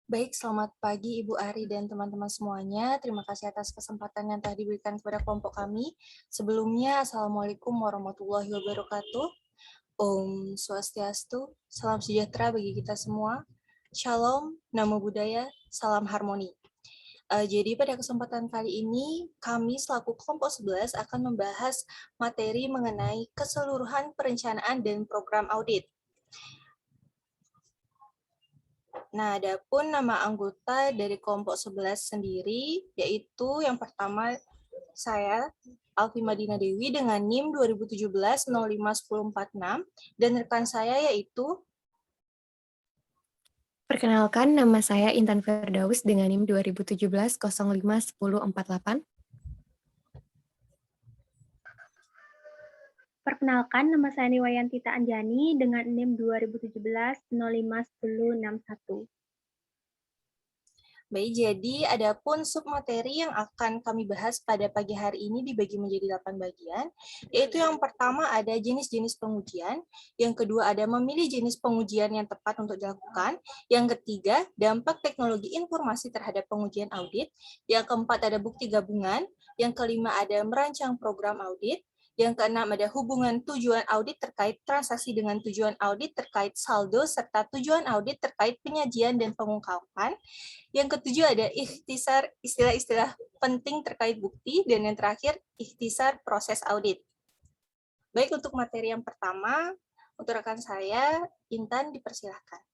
Baik, selamat pagi Ibu Ari dan teman-teman semuanya. Terima kasih atas kesempatan yang telah diberikan kepada kelompok kami. Sebelumnya, Assalamualaikum warahmatullahi wabarakatuh. Om Swastiastu, salam sejahtera bagi kita semua. Shalom, Namo Buddhaya, salam harmoni. Jadi pada kesempatan kali ini, kami selaku kelompok 11 akan membahas materi mengenai keseluruhan perencanaan dan program audit. Nah, adapun nama anggota dari kelompok 11 sendiri, yaitu yang pertama saya, Alfi Madina Dewi dengan NIM 2017-05-1046, dan rekan saya yaitu Perkenalkan, nama saya Intan Firdaus dengan NIM 2017-05-1048. Perkenalkan, nama saya Niwayantita Anjani dengan NIM 2017-05-1061. Baik, jadi adapun submateri yang akan kami bahas pada pagi hari ini dibagi menjadi 8 bagian, yaitu yang pertama ada jenis-jenis pengujian, yang kedua ada memilih jenis pengujian yang tepat untuk dilakukan, yang ketiga dampak teknologi informasi terhadap pengujian audit, yang keempat ada bukti gabungan, yang kelima ada merancang program audit, yang keenam ada hubungan tujuan audit terkait transaksi dengan tujuan audit terkait saldo, serta tujuan audit terkait penyajian dan pengungkapan. Yang ketujuh ada ikhtisar istilah-istilah penting terkait bukti, dan yang terakhir ikhtisar proses audit. Baik, untuk materi yang pertama, untuk rekan saya, Intan, dipersilahkan.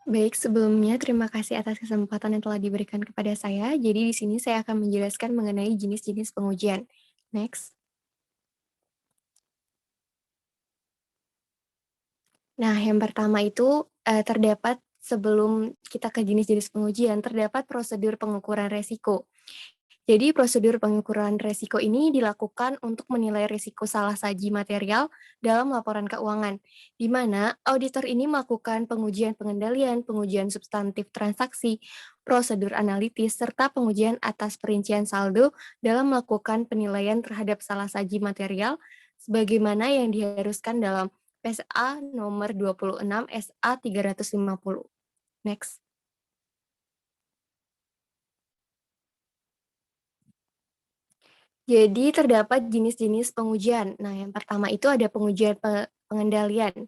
Baik, sebelumnya terima kasih atas kesempatan yang telah diberikan kepada saya. Jadi di sini saya akan menjelaskan mengenai jenis-jenis pengujian. Next. Nah, yang pertama itu terdapat sebelum kita ke jenis-jenis pengujian, terdapat prosedur pengukuran resiko. Jadi prosedur pengukuran risiko ini dilakukan untuk menilai risiko salah saji material dalam laporan keuangan, di mana auditor ini melakukan pengujian pengendalian, pengujian substantif transaksi, prosedur analitis, serta pengujian atas perincian saldo dalam melakukan penilaian terhadap salah saji material, sebagaimana yang diharuskan dalam PSA nomor 26 SA 350. Next. Jadi terdapat jenis-jenis pengujian. Nah, yang pertama itu ada pengujian pengendalian.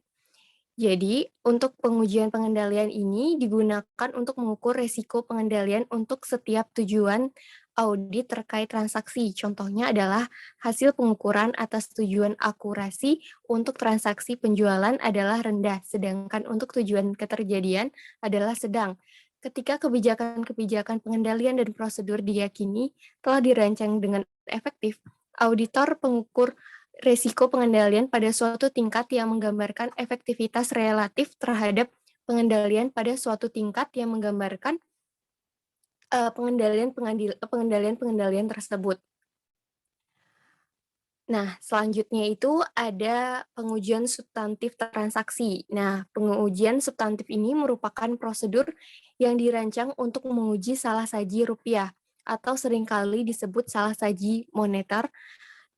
Jadi, untuk pengujian pengendalian ini digunakan untuk mengukur risiko pengendalian untuk setiap tujuan audit terkait transaksi. Contohnya adalah hasil pengukuran atas tujuan akurasi untuk transaksi penjualan adalah rendah, sedangkan untuk tujuan keterjadian adalah sedang. Ketika kebijakan-kebijakan pengendalian dan prosedur diyakini telah dirancang dengan efektif, auditor pengukur risiko pengendalian pada suatu tingkat yang menggambarkan efektivitas relatif terhadap pengendalian pada suatu tingkat yang menggambarkan pengendalian tersebut. Nah, selanjutnya itu ada pengujian substantif transaksi. Nah, pengujian substantif ini merupakan prosedur yang dirancang untuk menguji salah saji rupiah atau seringkali disebut salah saji moneter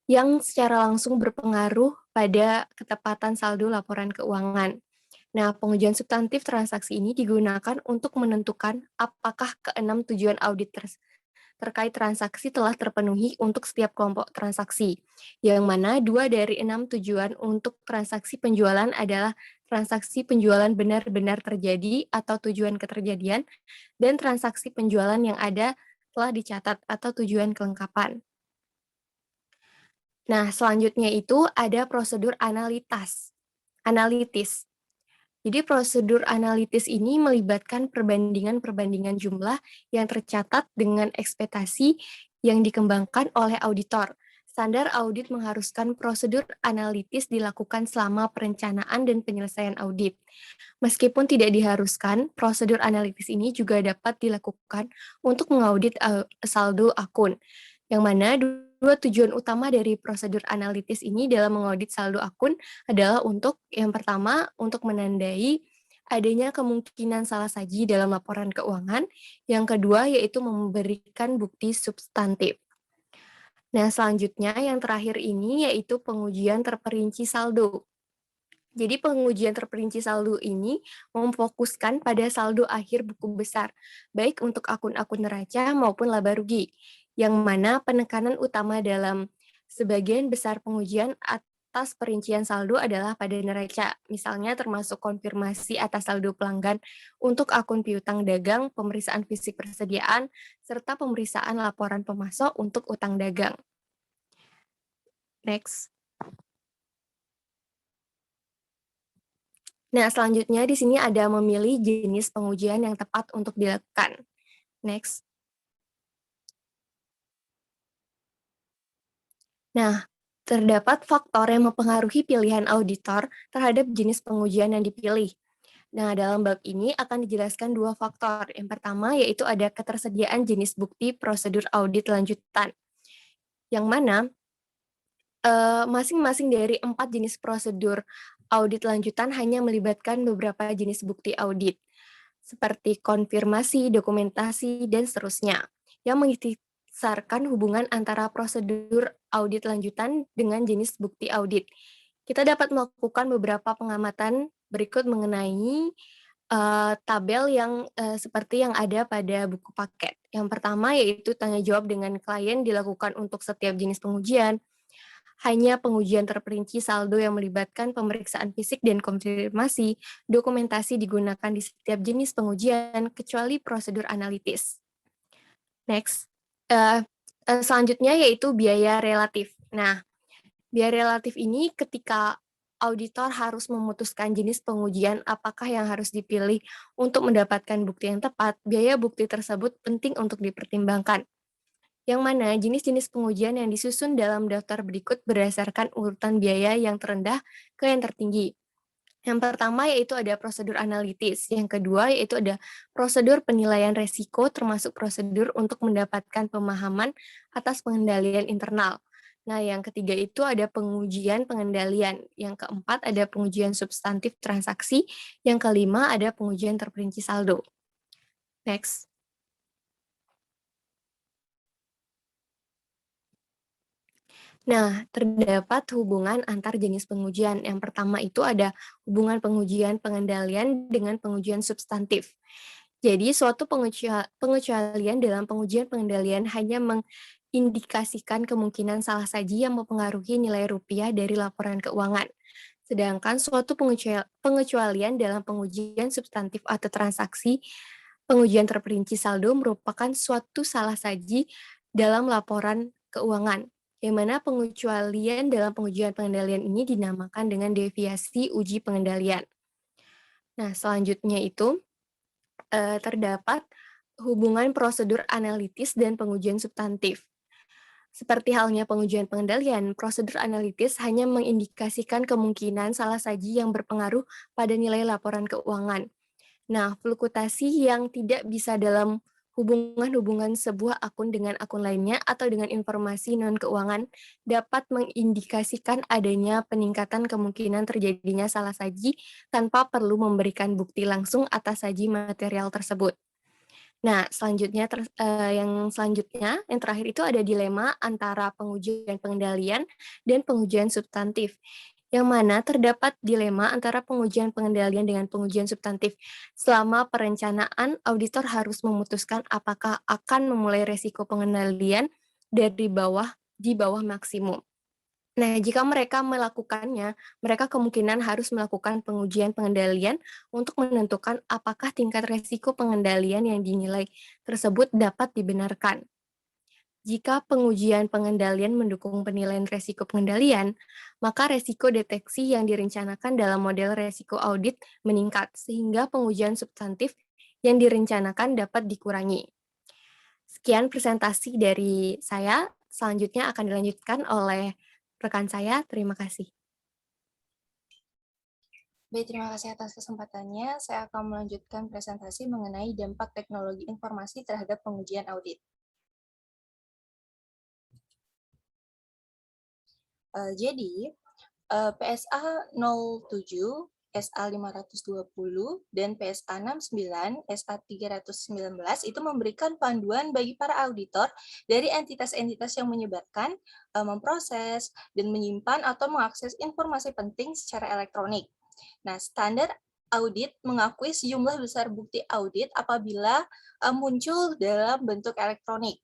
yang secara langsung berpengaruh pada ketepatan saldo laporan keuangan. Nah, pengujian substantif transaksi ini digunakan untuk menentukan apakah keenam tujuan audit terkait transaksi telah terpenuhi untuk setiap kelompok transaksi, yang mana 2 dari 6 tujuan untuk transaksi penjualan adalah transaksi penjualan benar-benar terjadi atau tujuan keterjadian, dan transaksi penjualan yang ada telah dicatat atau tujuan kelengkapan. Nah, selanjutnya itu ada prosedur analitis. Jadi prosedur analitis ini melibatkan perbandingan-perbandingan jumlah yang tercatat dengan ekspektasi yang dikembangkan oleh auditor. Standar audit mengharuskan prosedur analitis dilakukan selama perencanaan dan penyelesaian audit. Meskipun tidak diharuskan, prosedur analitis ini juga dapat dilakukan untuk mengaudit saldo akun, yang mana dua tujuan utama dari prosedur analitis ini dalam mengaudit saldo akun adalah untuk yang pertama, untuk menandai adanya kemungkinan salah saji dalam laporan keuangan, yang kedua yaitu memberikan bukti substantif. Nah, selanjutnya yang terakhir ini yaitu pengujian terperinci saldo. Jadi pengujian terperinci saldo ini memfokuskan pada saldo akhir buku besar, baik untuk akun-akun neraca maupun laba rugi, yang mana penekanan utama dalam sebagian besar pengujian atas perincian saldo adalah pada neraca, misalnya termasuk konfirmasi atas saldo pelanggan untuk akun piutang dagang, pemeriksaan fisik persediaan, serta pemeriksaan laporan pemasok untuk utang dagang. Next. Nah, selanjutnya di sini ada memilih jenis pengujian yang tepat untuk dilakukan. Next. Nah, terdapat faktor yang mempengaruhi pilihan auditor terhadap jenis pengujian yang dipilih. Nah, dalam bab ini akan dijelaskan dua faktor. Yang pertama yaitu ada ketersediaan jenis bukti prosedur audit lanjutan, yang mana masing-masing dari 4 jenis prosedur audit lanjutan hanya melibatkan beberapa jenis bukti audit, seperti konfirmasi, dokumentasi, dan seterusnya, yang mengikhtisarkan hubungan antara prosedur audit lanjutan dengan jenis bukti audit. Kita dapat melakukan beberapa pengamatan berikut mengenai tabel yang seperti yang ada pada buku paket. Yang pertama yaitu tanya jawab dengan klien dilakukan untuk setiap jenis pengujian. Hanya pengujian terperinci saldo yang melibatkan pemeriksaan fisik dan konfirmasi, dokumentasi digunakan di setiap jenis pengujian, kecuali prosedur analitis. Next. Selanjutnya yaitu biaya relatif. Nah, biaya relatif ini ketika auditor harus memutuskan jenis pengujian apakah yang harus dipilih untuk mendapatkan bukti yang tepat, biaya bukti tersebut penting untuk dipertimbangkan, yang mana jenis-jenis pengujian yang disusun dalam daftar berikut berdasarkan urutan biaya yang terendah ke yang tertinggi. Yang pertama yaitu ada prosedur analitis, yang kedua yaitu ada prosedur penilaian resiko termasuk prosedur untuk mendapatkan pemahaman atas pengendalian internal. Nah, yang ketiga itu ada pengujian pengendalian, yang keempat ada pengujian substantif transaksi, yang kelima ada pengujian terperinci saldo. Next. Nah, terdapat hubungan antar jenis pengujian. Yang pertama itu ada hubungan pengujian pengendalian dengan pengujian substantif. Jadi, suatu pengecualian dalam pengujian pengendalian hanya mengindikasikan kemungkinan salah saji yang mempengaruhi nilai rupiah dari laporan keuangan. Sedangkan suatu pengecualian dalam pengujian substantif atau transaksi, pengujian terperinci saldo merupakan suatu salah saji dalam laporan keuangan, yang mana pengecualian dalam pengujian pengendalian ini dinamakan dengan deviasi uji pengendalian. Nah, selanjutnya itu terdapat hubungan prosedur analitis dan pengujian substantif. Seperti halnya pengujian pengendalian, prosedur analitis hanya mengindikasikan kemungkinan salah saji yang berpengaruh pada nilai laporan keuangan. Nah, fluktuasi yang tidak bisa dalam hubungan-hubungan sebuah akun dengan akun lainnya atau dengan informasi non-keuangan dapat mengindikasikan adanya peningkatan kemungkinan terjadinya salah saji tanpa perlu memberikan bukti langsung atas saji material tersebut. Nah, yang terakhir itu ada dilema antara pengujian pengendalian dan pengujian substantif, yang mana terdapat dilema antara pengujian pengendalian dengan pengujian substantif. Selama perencanaan, auditor harus memutuskan apakah akan memulai resiko pengendalian di bawah maksimum. Nah, jika mereka melakukannya, mereka kemungkinan harus melakukan pengujian pengendalian untuk menentukan apakah tingkat resiko pengendalian yang dinilai tersebut dapat dibenarkan. Jika pengujian pengendalian mendukung penilaian resiko pengendalian, maka resiko deteksi yang direncanakan dalam model resiko audit meningkat, sehingga pengujian substantif yang direncanakan dapat dikurangi. Sekian presentasi dari saya, selanjutnya akan dilanjutkan oleh rekan saya. Terima kasih. Baik, terima kasih atas kesempatannya. Saya akan melanjutkan presentasi mengenai dampak teknologi informasi terhadap pengujian audit. Jadi, PSA 07, SA 520, dan PSA 69, SA 319 itu memberikan panduan bagi para auditor dari entitas-entitas yang menyebarkan, memproses, dan menyimpan atau mengakses informasi penting secara elektronik. Nah, standar audit mengakui sejumlah besar bukti audit apabila muncul dalam bentuk elektronik.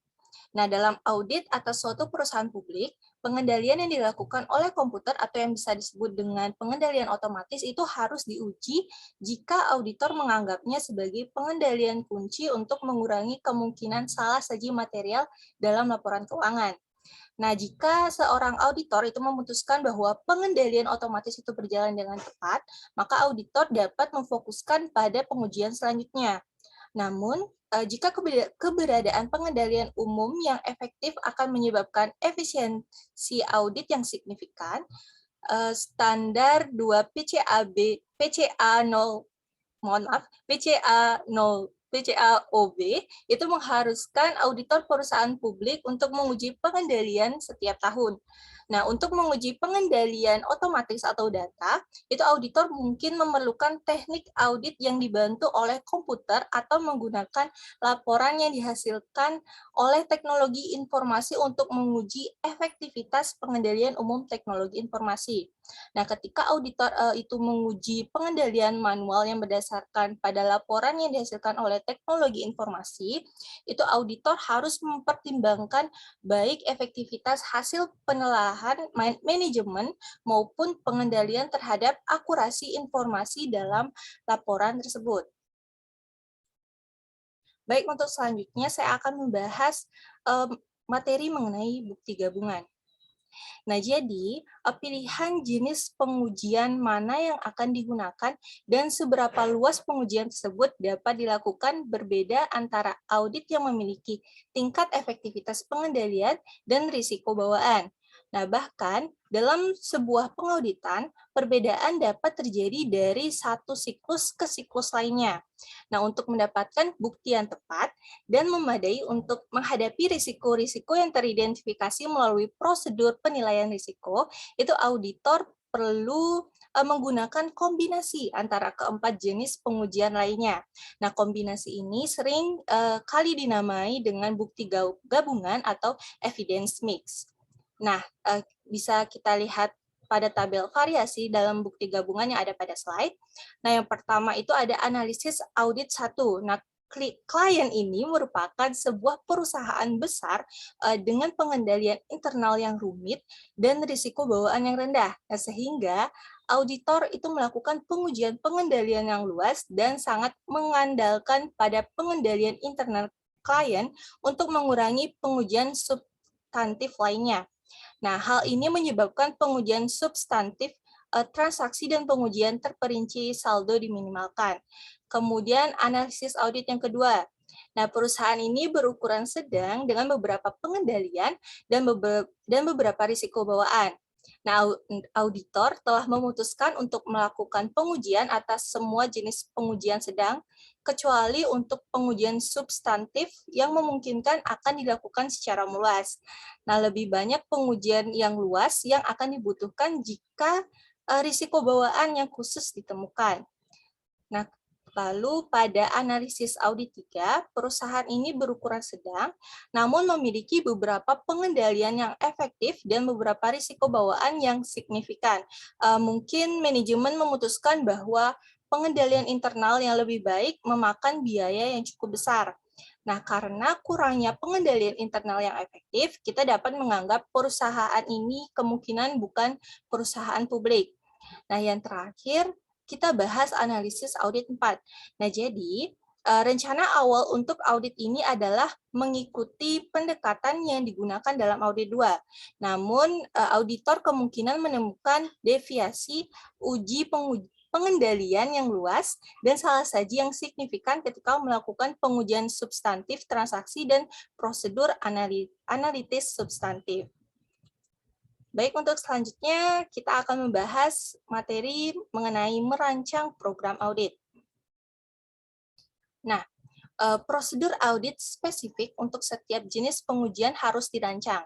Nah, dalam audit atas suatu perusahaan publik, pengendalian yang dilakukan oleh komputer atau yang bisa disebut dengan pengendalian otomatis itu harus diuji jika auditor menganggapnya sebagai pengendalian kunci untuk mengurangi kemungkinan salah saji material dalam laporan keuangan. Nah, jika seorang auditor itu memutuskan bahwa pengendalian otomatis itu berjalan dengan tepat, maka auditor dapat memfokuskan pada pengujian selanjutnya. Namun, jika keberadaan pengendalian umum yang efektif akan menyebabkan efisiensi audit yang signifikan, standar 2 PCA 0, mohon maaf, PCAOB itu mengharuskan auditor perusahaan publik untuk menguji pengendalian setiap tahun. Nah, untuk menguji pengendalian otomatis atau data, itu auditor mungkin memerlukan teknik audit yang dibantu oleh komputer atau menggunakan laporan yang dihasilkan oleh teknologi informasi untuk menguji efektivitas pengendalian umum teknologi informasi. Nah, ketika auditor itu menguji pengendalian manual yang berdasarkan pada laporan yang dihasilkan oleh teknologi informasi, itu auditor harus mempertimbangkan baik efektivitas hasil penelaahan manajemen maupun pengendalian terhadap akurasi informasi dalam laporan tersebut. Baik, untuk selanjutnya saya akan membahas materi mengenai bukti gabungan. Nah, jadi pilihan jenis pengujian mana yang akan digunakan dan seberapa luas pengujian tersebut dapat dilakukan berbeda antara audit yang memiliki tingkat efektivitas pengendalian dan risiko bawaan. Nah, bahkan dalam sebuah pengauditan, perbedaan dapat terjadi dari satu siklus ke siklus lainnya. Nah, untuk mendapatkan bukti yang tepat dan memadai untuk menghadapi risiko-risiko yang teridentifikasi melalui prosedur penilaian risiko, itu auditor perlu menggunakan kombinasi antara keempat jenis pengujian lainnya. Nah, kombinasi ini sering kali dinamai dengan bukti gabungan atau evidence mix. Nah, bisa kita lihat pada tabel variasi dalam bukti gabungan yang ada pada slide. Nah, yang pertama itu ada analisis audit 1. Nah, klien ini merupakan sebuah perusahaan besar dengan pengendalian internal yang rumit dan risiko bawaan yang rendah. Nah, sehingga auditor itu melakukan pengujian pengendalian yang luas dan sangat mengandalkan pada pengendalian internal klien untuk mengurangi pengujian substantif lainnya. Nah, hal ini menyebabkan pengujian substantif transaksi dan pengujian terperinci saldo diminimalkan. Kemudian analisis audit yang kedua. Nah, perusahaan ini berukuran sedang dengan beberapa pengendalian dan beberapa risiko bawaan. Nah, auditor telah memutuskan untuk melakukan pengujian atas semua jenis pengujian sedang, kecuali untuk pengujian substantif yang memungkinkan akan dilakukan secara meluas. Nah, lebih banyak pengujian yang luas yang akan dibutuhkan jika risiko bawaan yang khusus ditemukan. Nah, lalu pada analisis audit 3, perusahaan ini berukuran sedang, namun memiliki beberapa pengendalian yang efektif dan beberapa risiko bawaan yang signifikan. Mungkin manajemen memutuskan bahwa pengendalian internal yang lebih baik memakan biaya yang cukup besar. Nah, karena kurangnya pengendalian internal yang efektif, kita dapat menganggap perusahaan ini kemungkinan bukan perusahaan publik. Nah, yang terakhir, kita bahas analisis audit 4. Nah, jadi rencana awal untuk audit ini adalah mengikuti pendekatan yang digunakan dalam audit 2. Namun, auditor kemungkinan menemukan deviasi uji pengendalian yang luas dan salah saji yang signifikan ketika melakukan pengujian substantif transaksi dan prosedur analitis substantif. Baik, untuk selanjutnya kita akan membahas materi mengenai merancang program audit. Nah, prosedur audit spesifik untuk setiap jenis pengujian harus dirancang.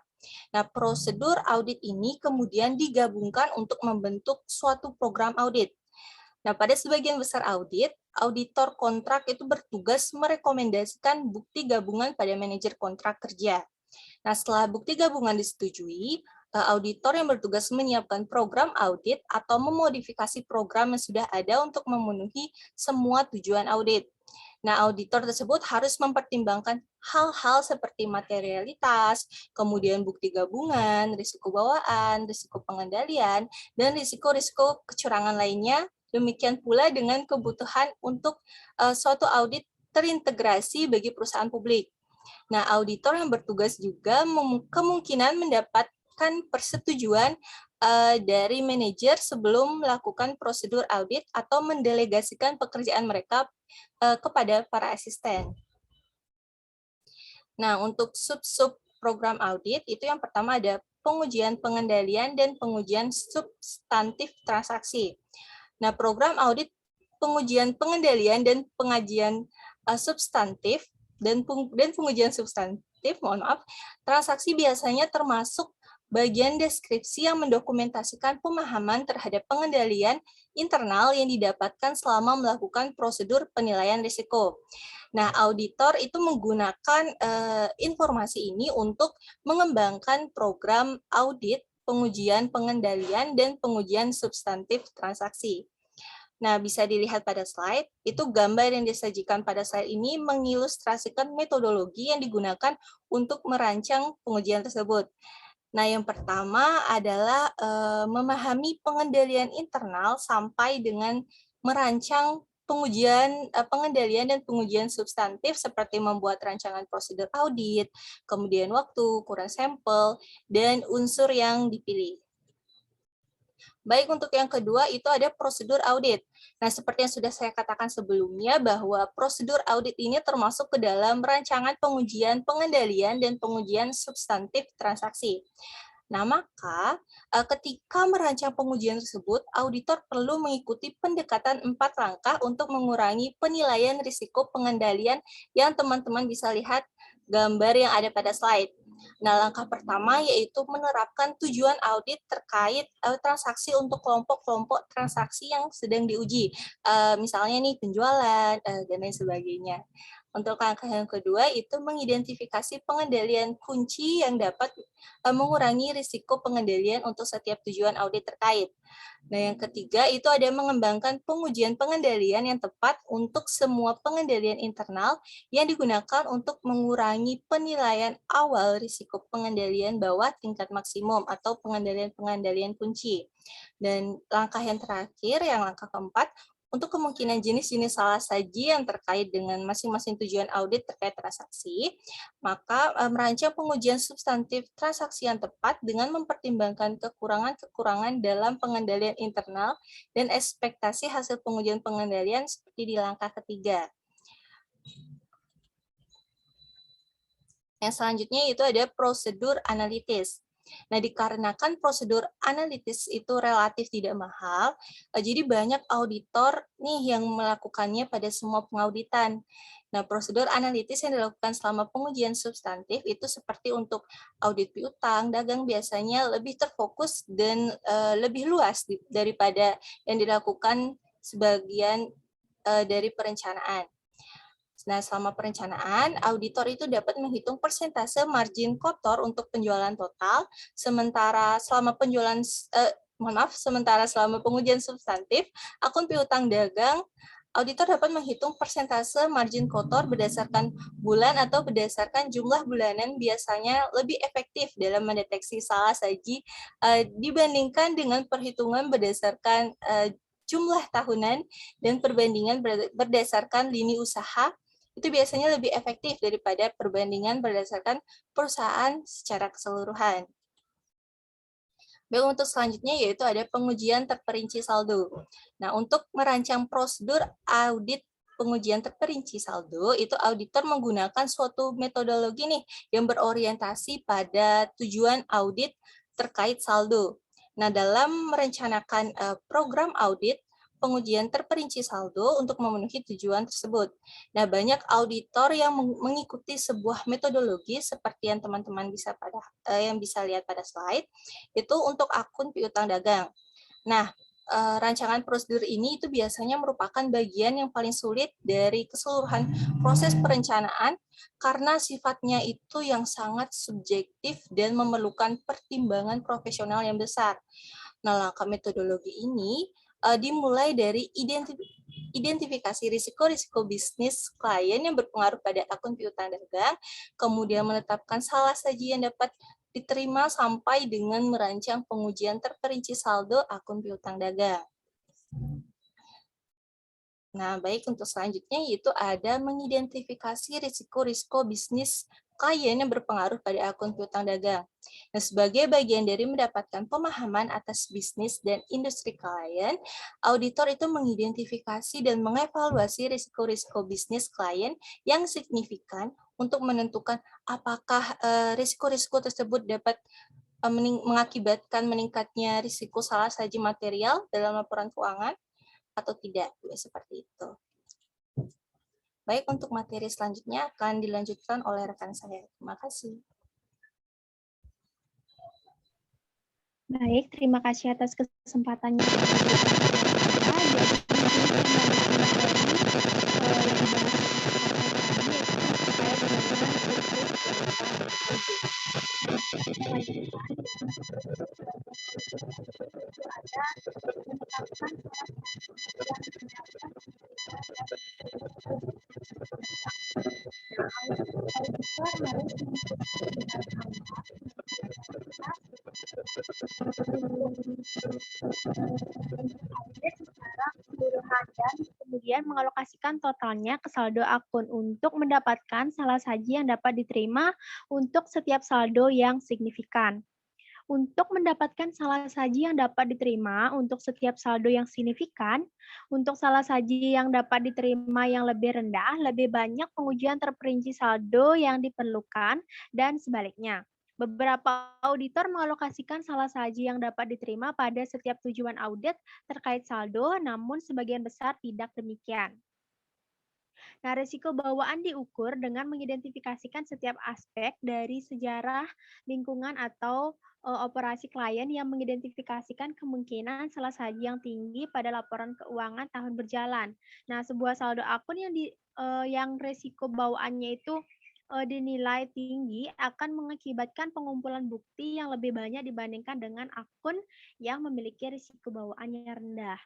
Nah, prosedur audit ini kemudian digabungkan untuk membentuk suatu program audit. Nah, pada sebagian besar audit, auditor kontrak itu bertugas merekomendasikan bukti gabungan pada manajer kontrak kerja. Nah, setelah bukti gabungan disetujui, auditor yang bertugas menyiapkan program audit atau memodifikasi program yang sudah ada untuk memenuhi semua tujuan audit. Nah, auditor tersebut harus mempertimbangkan hal-hal seperti materialitas, kemudian bukti gabungan, risiko bawaan, risiko pengendalian, dan risiko-risiko kecurangan lainnya. Demikian pula dengan kebutuhan untuk suatu audit terintegrasi bagi perusahaan publik. Nah, auditor yang bertugas juga kemungkinan mendapatkan persetujuan dari manajer sebelum melakukan prosedur audit atau mendelegasikan pekerjaan mereka kepada para asisten. Nah, untuk sub-sub program audit itu yang pertama ada pengujian pengendalian dan pengujian substantif transaksi. Nah, program audit pengujian pengendalian dan pengajian substantif dan pengujian substantif, transaksi biasanya termasuk bagian deskripsi yang mendokumentasikan pemahaman terhadap pengendalian internal yang didapatkan selama melakukan prosedur penilaian risiko. Nah, auditor itu menggunakan informasi ini untuk mengembangkan program audit, pengujian pengendalian, dan pengujian substantif transaksi. Nah, bisa dilihat pada slide, itu gambar yang disajikan pada slide ini mengilustrasikan metodologi yang digunakan untuk merancang pengujian tersebut. Nah, yang pertama adalah memahami pengendalian internal sampai dengan merancang pengujian pengendalian dan pengujian substantif seperti membuat rancangan prosedur audit, kemudian waktu, ukuran sampel, dan unsur yang dipilih. Baik, untuk yang kedua itu ada prosedur audit. Nah, seperti yang sudah saya katakan sebelumnya bahwa prosedur audit ini termasuk ke dalam rancangan pengujian pengendalian dan pengujian substantif transaksi. Nah, maka ketika merancang pengujian tersebut, auditor perlu mengikuti pendekatan 4 langkah untuk mengurangi penilaian risiko pengendalian yang teman-teman bisa lihat gambar yang ada pada slide. Nah, langkah pertama yaitu menerapkan tujuan audit terkait transaksi untuk kelompok-kelompok transaksi yang sedang diuji. Misalnya nih penjualan dan lain sebagainya. Untuk langkah yang kedua itu mengidentifikasi pengendalian kunci yang dapat mengurangi risiko pengendalian untuk setiap tujuan audit terkait. Nah, yang ketiga itu ada mengembangkan pengujian pengendalian yang tepat untuk semua pengendalian internal yang digunakan untuk mengurangi penilaian awal risiko pengendalian bawah tingkat maksimum atau pengendalian-pengendalian kunci. Dan langkah yang terakhir, yang langkah keempat, untuk kemungkinan jenis-jenis salah saji yang terkait dengan masing-masing tujuan audit terkait transaksi, maka merancang pengujian substantif transaksi yang tepat dengan mempertimbangkan kekurangan-kekurangan dalam pengendalian internal dan ekspektasi hasil pengujian pengendalian seperti di langkah ketiga. Yang selanjutnya itu ada prosedur analitis. Nah, dikarenakan prosedur analitis itu relatif tidak mahal, jadi banyak auditor nih yang melakukannya pada semua pengauditan. Nah, prosedur analitis yang dilakukan selama pengujian substantif itu seperti untuk audit piutang, dagang biasanya lebih terfokus dan lebih luas daripada yang dilakukan sebagian dari perencanaan. Nah, selama perencanaan, auditor itu dapat menghitung persentase margin kotor untuk penjualan total, sementara selama selama pengujian substantif, akun piutang dagang, auditor dapat menghitung persentase margin kotor berdasarkan bulan atau berdasarkan jumlah bulanan, biasanya lebih efektif dalam mendeteksi salah saji dibandingkan dengan perhitungan berdasarkan jumlah tahunan dan perbandingan berdasarkan lini usaha. Itu biasanya lebih efektif daripada perbandingan berdasarkan perusahaan secara keseluruhan. Baik, untuk selanjutnya yaitu ada pengujian terperinci saldo. Nah, untuk merancang prosedur audit pengujian terperinci saldo, itu auditor menggunakan suatu metodologi nih yang berorientasi pada tujuan audit terkait saldo. Nah, dalam merencanakan program audit, pengujian terperinci saldo untuk memenuhi tujuan tersebut. Nah, banyak auditor yang mengikuti sebuah metodologi seperti yang teman-teman bisa lihat pada slide, itu untuk akun piutang dagang. Nah, rancangan prosedur ini itu biasanya merupakan bagian yang paling sulit dari keseluruhan proses perencanaan karena sifatnya itu yang sangat subjektif dan memerlukan pertimbangan profesional yang besar. Nah, langkah metodologi ini dimulai dari identifikasi risiko-risiko bisnis klien yang berpengaruh pada akun piutang dagang, kemudian menetapkan salah saji yang dapat diterima sampai dengan merancang pengujian terperinci saldo akun piutang dagang. Nah, baik untuk selanjutnya yaitu ada mengidentifikasi risiko-risiko bisnis klien yang berpengaruh pada akun piutang dagang. Nah, sebagai bagian dari mendapatkan pemahaman atas bisnis dan industri klien, auditor itu mengidentifikasi dan mengevaluasi risiko-risiko bisnis klien yang signifikan untuk menentukan apakah risiko-risiko tersebut dapat mengakibatkan meningkatnya risiko salah saji material dalam laporan keuangan atau tidak, seperti itu. Baik, untuk materi selanjutnya akan dilanjutkan oleh rekan saya. Terima kasih. Baik, terima kasih atas kesempatannya. Dan kemudian mengalokasikan totalnya ke saldo akun untuk mendapatkan salah saji yang dapat diterima untuk setiap saldo yang signifikan. Untuk mendapatkan salah saji yang dapat diterima untuk setiap saldo yang signifikan, untuk salah saji yang dapat diterima yang lebih rendah, lebih banyak pengujian terperinci saldo yang diperlukan, dan sebaliknya. Beberapa auditor mengalokasikan salah saji yang dapat diterima pada setiap tujuan audit terkait saldo, namun sebagian besar tidak demikian. Nah, risiko bawaan diukur dengan mengidentifikasikan setiap aspek dari sejarah, lingkungan, atau operasi klien yang mengidentifikasikan kemungkinan salah saji yang tinggi pada laporan keuangan tahun berjalan. Nah, sebuah saldo akun yang risiko bawaannya itu dinilai tinggi akan mengakibatkan pengumpulan bukti yang lebih banyak dibandingkan dengan akun yang memiliki risiko bawaannya rendah.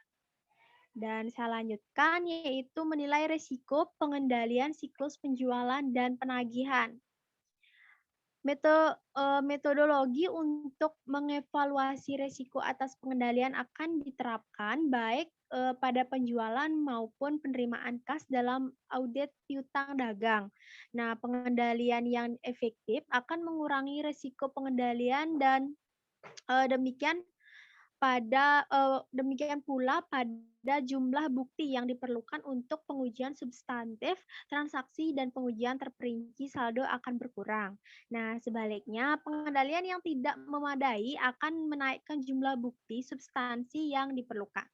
Dan saya lanjutkan yaitu menilai risiko pengendalian siklus penjualan dan penagihan. Metodologi untuk mengevaluasi risiko atas pengendalian akan diterapkan baik pada penjualan maupun penerimaan kas dalam audit piutang dagang. Nah, pengendalian yang efektif akan mengurangi risiko pengendalian dan demikian pula pada jumlah bukti yang diperlukan untuk pengujian substantif transaksi dan pengujian terperinci saldo akan berkurang. Nah, sebaliknya pengendalian yang tidak memadai akan menaikkan jumlah bukti substansi yang diperlukan.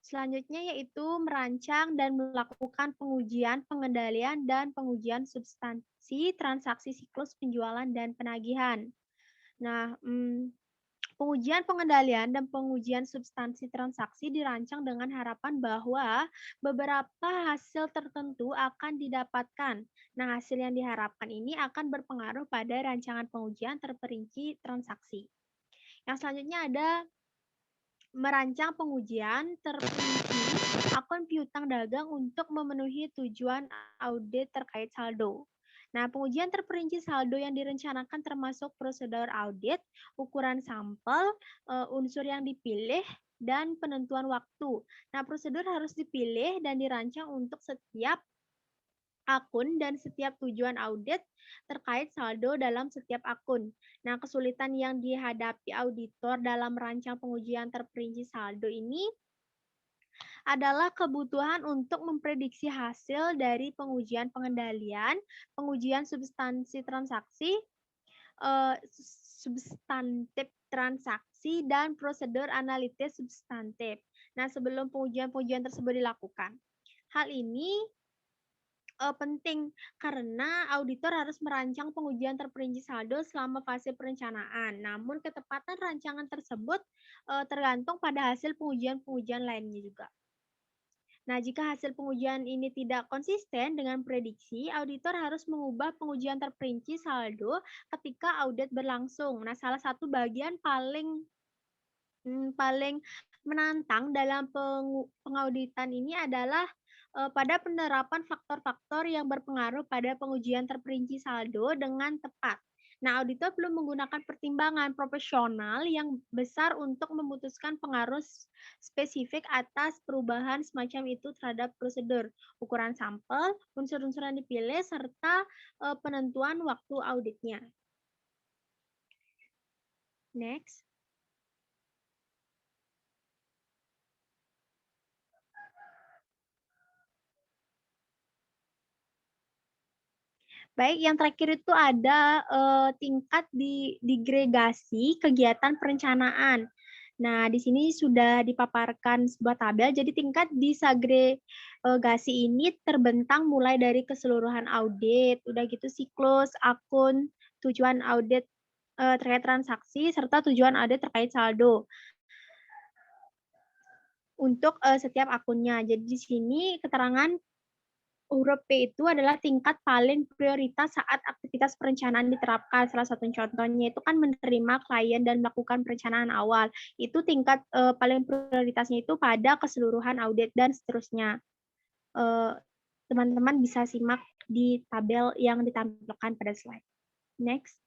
Selanjutnya yaitu merancang dan melakukan pengujian pengendalian dan pengujian substansi transaksi siklus penjualan dan penagihan. Nah, pengujian pengendalian dan pengujian substansi transaksi dirancang dengan harapan bahwa beberapa hasil tertentu akan didapatkan. Nah, hasil yang diharapkan ini akan berpengaruh pada rancangan pengujian terperinci transaksi. Yang selanjutnya ada merancang pengujian terperinci akun piutang dagang untuk memenuhi tujuan audit terkait saldo. Nah, pengujian terperinci saldo yang direncanakan termasuk prosedur audit, ukuran sampel, unsur yang dipilih, dan penentuan waktu. Nah, prosedur harus dipilih dan dirancang untuk setiap akun dan setiap tujuan audit terkait saldo dalam setiap akun. Nah, kesulitan yang dihadapi auditor dalam merancang pengujian terperinci saldo ini adalah kebutuhan untuk memprediksi hasil dari pengujian pengendalian, pengujian substansi transaksi, substantif transaksi, dan prosedur analitis substantif. Nah, sebelum pengujian-pengujian tersebut dilakukan. Hal ini penting karena auditor harus merancang pengujian terperinci saldo selama fase perencanaan. Namun ketepatan rancangan tersebut tergantung pada hasil pengujian-pengujian lainnya juga. Nah, jika hasil pengujian ini tidak konsisten dengan prediksi, auditor harus mengubah pengujian terperinci saldo ketika audit berlangsung. Nah, salah satu bagian paling menantang dalam pengauditan ini adalah pada penerapan faktor-faktor yang berpengaruh pada pengujian terperinci saldo dengan tepat. Nah, auditor belum menggunakan pertimbangan profesional yang besar untuk memutuskan pengaruh spesifik atas perubahan semacam itu terhadap prosedur, ukuran sampel, unsur-unsur yang dipilih, serta penentuan waktu auditnya. Next. Baik, yang terakhir itu ada tingkat digregasi kegiatan perencanaan. Nah, di sini sudah dipaparkan sebuah tabel. Jadi tingkat disagregasi ini terbentang mulai dari keseluruhan audit, udah gitu siklus, akun, tujuan audit terkait transaksi, serta tujuan audit terkait saldo untuk setiap akunnya. Jadi di sini keterangan huruf P itu adalah tingkat paling prioritas saat aktivitas perencanaan diterapkan. Salah satu contohnya itu kan menerima klien dan melakukan perencanaan awal. Itu tingkat paling prioritasnya itu pada keseluruhan audit dan seterusnya. Teman-teman bisa simak di tabel yang ditampilkan pada slide. Next.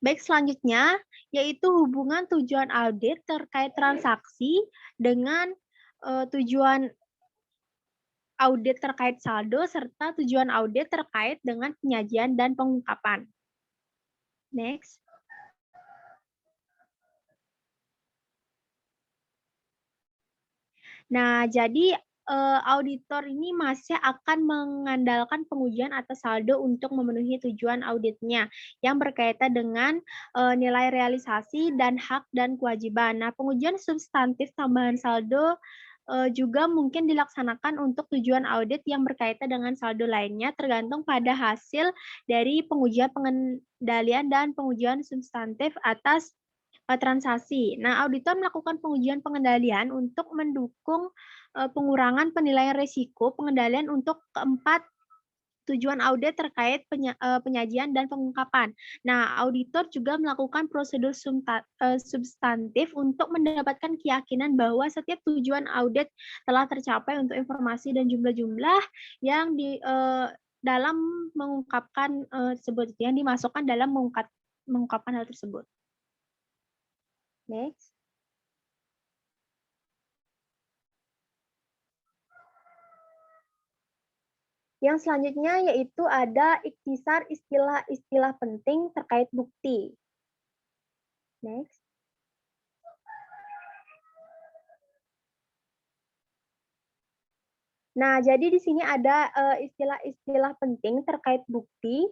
Baik, selanjutnya yaitu hubungan tujuan audit terkait transaksi dengan tujuan audit terkait saldo, serta tujuan audit terkait dengan penyajian dan pengungkapan. Next. Nah, jadi auditor ini masih akan mengandalkan pengujian atas saldo untuk memenuhi tujuan auditnya yang berkaitan dengan nilai realisasi dan hak dan kewajiban. Nah, pengujian substantif tambahan saldo juga mungkin dilaksanakan untuk tujuan audit yang berkaitan dengan saldo lainnya tergantung pada hasil dari pengujian pengendalian dan pengujian substantif atas transaksi. Nah, auditor melakukan pengujian pengendalian untuk mendukung pengurangan penilaian risiko pengendalian untuk keempat tujuan audit terkait penyajian dan pengungkapan. Nah, auditor juga melakukan prosedur substantif untuk mendapatkan keyakinan bahwa setiap tujuan audit telah tercapai untuk informasi dan jumlah-jumlah yang dalam mengungkapkan tersebut, yang dimasukkan dalam mengungkapkan hal tersebut. Next. Yang selanjutnya yaitu ada ikhtisar istilah-istilah penting terkait bukti. Next. Nah, jadi di sini ada istilah-istilah penting terkait bukti,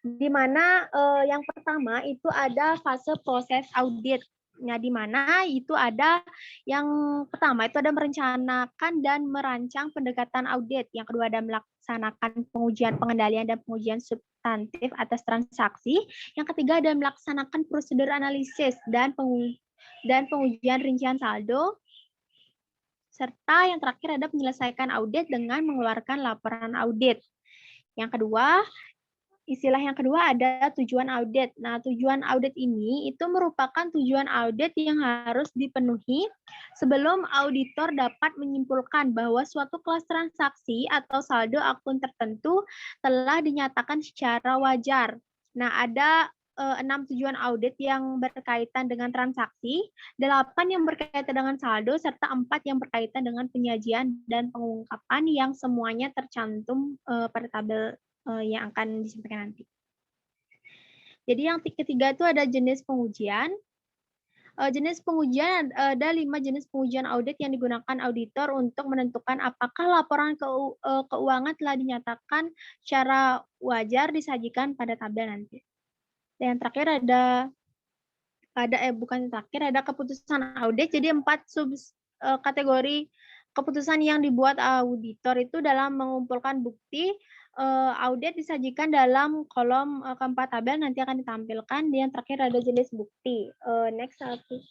di mana yang pertama itu ada fase proses audit. Nah, di mana itu ada yang pertama itu ada merencanakan dan merancang pendekatan audit. Yang kedua ada melaksanakan pengujian pengendalian dan pengujian substantif atas transaksi. Yang ketiga ada melaksanakan prosedur analisis dan pengujian rincian saldo. Serta yang terakhir ada menyelesaikan audit dengan mengeluarkan laporan audit. Yang kedua, istilah yang kedua ada tujuan audit. Nah, tujuan audit ini itu merupakan tujuan audit yang harus dipenuhi sebelum auditor dapat menyimpulkan bahwa suatu kelas transaksi atau saldo akun tertentu telah dinyatakan secara wajar. Nah, ada 6 tujuan audit yang berkaitan dengan transaksi, 8 yang berkaitan dengan saldo, serta 4 yang berkaitan dengan penyajian dan pengungkapan yang semuanya tercantum pada tabel yang akan disampaikan nanti. Jadi yang ketiga itu ada jenis pengujian. Jenis pengujian ada 5 jenis pengujian audit yang digunakan auditor untuk menentukan apakah laporan keuangan telah dinyatakan secara wajar disajikan pada tabel nanti. Dan yang terakhir ada bukan terakhir, ada keputusan audit. Jadi 4 kategori keputusan yang dibuat auditor itu dalam mengumpulkan bukti. Audit disajikan dalam kolom keempat tabel, nanti akan ditampilkan. Yang terakhir ada jenis bukti. Next satu.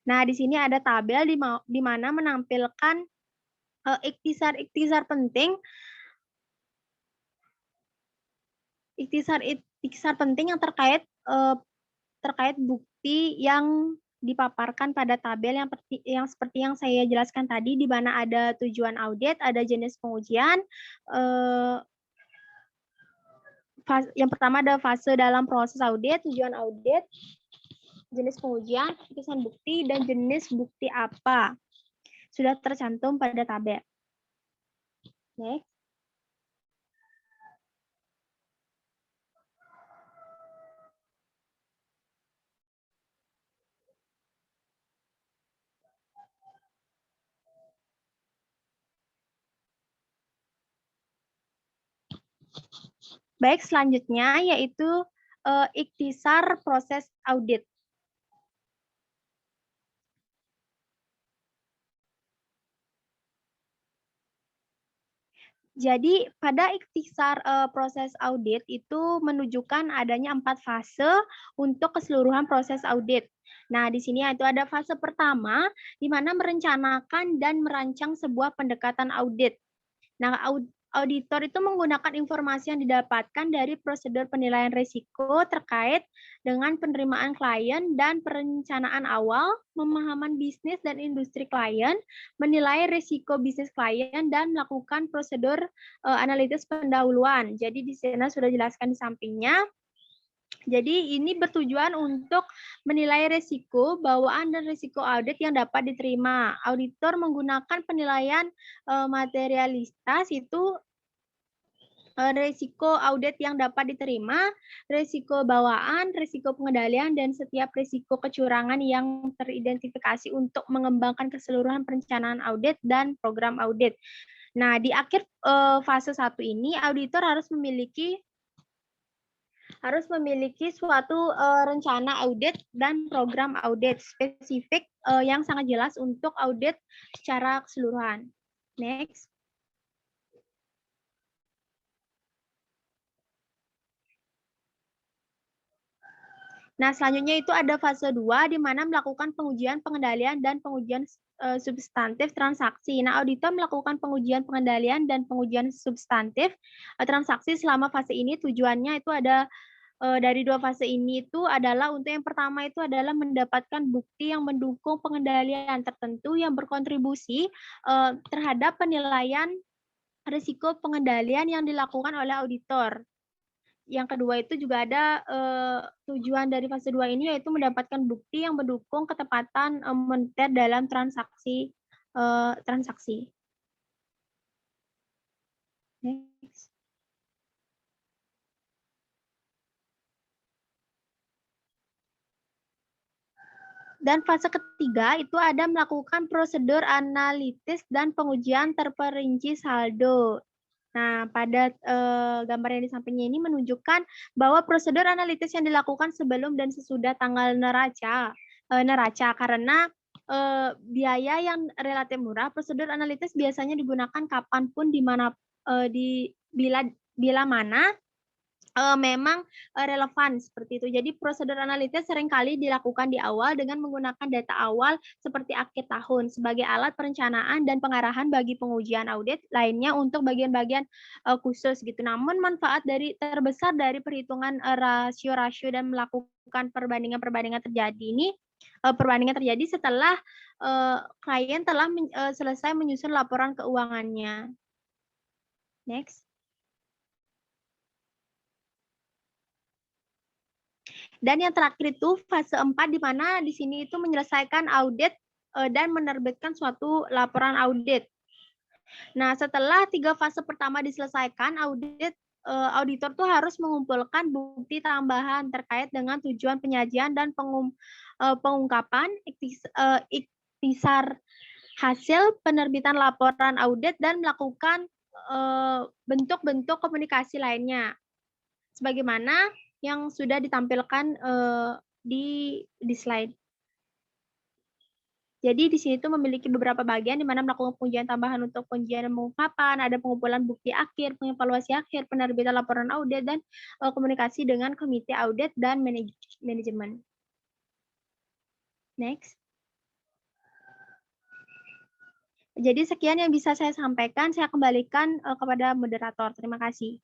Nah, di sini ada tabel di mana menampilkan ikhtisar penting. Ikhtisar penting yang terkait bukti yang dipaparkan pada tabel yang seperti yang saya jelaskan tadi, di mana ada tujuan audit, ada jenis pengujian. Yang pertama ada fase dalam proses audit, tujuan audit, jenis pengujian, putusan bukti, dan jenis bukti apa. Sudah tercantum pada tabel. Next. Baik, selanjutnya yaitu ikhtisar proses audit. Jadi pada ikhtisar proses audit itu menunjukkan adanya 4 fase untuk keseluruhan proses audit. Nah, di sini itu ada fase pertama, di mana merencanakan dan merancang sebuah pendekatan audit. Nah, auditor itu menggunakan informasi yang didapatkan dari prosedur penilaian risiko terkait dengan penerimaan klien dan perencanaan awal, pemahaman bisnis dan industri klien, menilai risiko bisnis klien, dan melakukan prosedur analitis pendahuluan. Jadi di sini sudah jelaskan di sampingnya. Jadi ini bertujuan untuk menilai risiko, bawaan, dan risiko audit yang dapat diterima. Auditor menggunakan penilaian materialitas itu risiko audit yang dapat diterima, risiko bawaan, risiko pengendalian, dan setiap risiko kecurangan yang teridentifikasi untuk mengembangkan keseluruhan perencanaan audit dan program audit. Nah, di akhir fase 1 ini, auditor harus memiliki suatu rencana audit dan program audit spesifik yang sangat jelas untuk audit secara keseluruhan. Next. Nah, selanjutnya itu ada fase 2 di mana melakukan pengujian, pengendalian, dan pengujian substantif transaksi. Nah, auditor melakukan pengujian, pengendalian, dan pengujian substantif transaksi selama fase ini. Tujuannya itu ada dari 2 fase ini itu adalah untuk yang pertama itu adalah mendapatkan bukti yang mendukung pengendalian tertentu yang berkontribusi terhadap penilaian risiko pengendalian yang dilakukan oleh auditor. Yang kedua itu juga ada tujuan dari fase 2 ini yaitu mendapatkan bukti yang mendukung ketepatan moneter dalam transaksi. Next. Dan fase ketiga itu ada melakukan prosedur analitis dan pengujian terperinci saldo. Nah, pada gambar yang di sampingnya ini menunjukkan bahwa prosedur analitis yang dilakukan sebelum dan sesudah tanggal neraca karena biaya yang relatif murah, prosedur analitis biasanya digunakan kapanpun bila mana memang relevan seperti itu. Jadi prosedur analitis seringkali dilakukan di awal dengan menggunakan data awal seperti akhir tahun sebagai alat perencanaan dan pengarahan bagi pengujian audit lainnya untuk bagian-bagian khusus gitu. Namun manfaat terbesar dari perhitungan rasio-rasio dan melakukan perbandingan terjadi setelah klien telah selesai menyusun laporan keuangannya. Next. Dan yang terakhir itu fase 4 di mana di sini itu menyelesaikan audit dan menerbitkan suatu laporan audit. Nah, setelah 3 fase pertama diselesaikan, auditor tuh harus mengumpulkan bukti tambahan terkait dengan tujuan penyajian dan pengungkapan ikhtisar hasil penerbitan laporan audit dan melakukan bentuk-bentuk komunikasi lainnya, sebagaimana yang sudah ditampilkan di slide. Jadi di sini tuh memiliki beberapa bagian di mana melakukan pengujian tambahan untuk pengujian dan pengungkapan, ada pengumpulan bukti akhir, pengevaluasi akhir, penerbitan laporan audit, dan komunikasi dengan komite audit dan manajemen. Next. Jadi sekian yang bisa saya sampaikan, saya kembalikan kepada moderator. Terima kasih.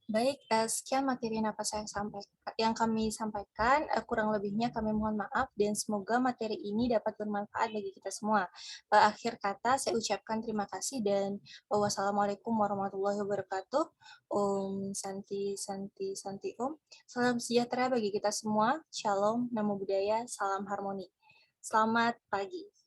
Baik, sekian materi yang kami sampaikan. Kurang lebihnya kami mohon maaf dan semoga materi ini dapat bermanfaat bagi kita semua. Akhir kata saya ucapkan terima kasih dan wassalamualaikum warahmatullahi wabarakatuh. Om Santi Santi Santi Om. Salam sejahtera bagi kita semua. Shalom, namo buddhaya, salam harmoni. Selamat pagi.